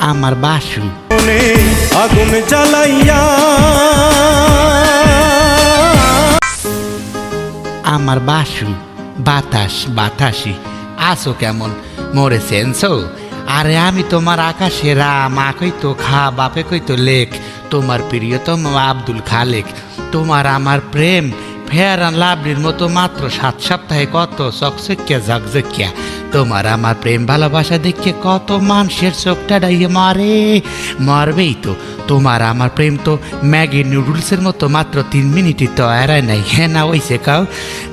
আমার বাসু আগুন জ্বালাইয়া আমার বাসু বাতাস বাতাসি আসো কেমন মোরে সেন্সো আরে আমি তোমার আকাশে মা কইতো খা বাপে কইতো লেখ তোমার প্রিয়তম আব্দুল খালেক তোমার আমার প্রেম ফেয়ার অ্যান্ড লাভলির মতো মাত্র 7 সপ্তাহে কত চকচকিয়া ঝকঝকিয়া তোমার আমার প্রেম ভালোবাসা দেখে কত মানুষের চোখটা ডাইয়ে মরবেই তো তোমার আমার প্রেম তো ম্যাগি নুডলসের মতো মাত্র 3 মিনিটই তো এরাই নাই হ্যাঁ না ওইসে কাউ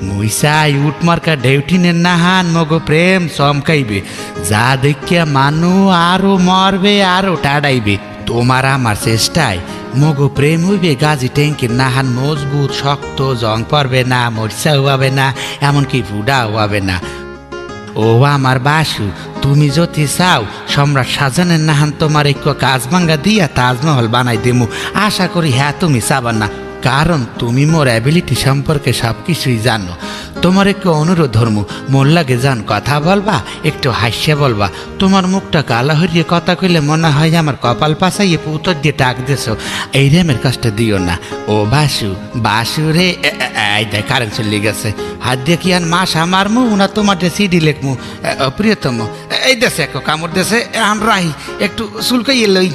মুইসাই উঠ মার্কা ডেউটিনের নাহান মগো প্রেম চমকাইবে যা দেখিয়া মানু আরো মরবে আরো টাডাইবে তোমার আমার চেষ্টায় মগো প্রেম হইবে গাজী ট্যাঙ্কির নাহান মজবুত শক্ত জং পড়বে না মরিচা হওয়াবে না এমনকি ফুডা হওয়াবে না ও আমার বাসু তুমি যদি চাও সম্রাট শাহজাহানের নাহান তোমার একটু কাজ ভাঙ্গা দিয়া তাজমহল বানাই দেমু আশা করি হ্যাঁ তুমি চাবা না কারণ তুমি মোর অ্যাবিলিটি সম্পর্কে সব কিছুই জানো তোমার একটু অনুরোধ ধর্ম মোর লাগে যান কথা বলবা একটু হাসিয়া বলবা তোমার মুখটা কালা হরিয়ে কথা কইলে মনে হয় আমার কপাল পাশাইয়ে উত্তর দিয়ে ডাক দেছো এই রেমের কষ্ট দিও না ও বাসু বাসু রে এই দেখ কারেন্ট চলে গেছে হাত দিয়ে কি আর মাস আমার মু না তোমার সিডি লেখমু প্রিয়তম এই দেশে এক কামড় দেশে রাহি একটু চুলকাইয়ে লই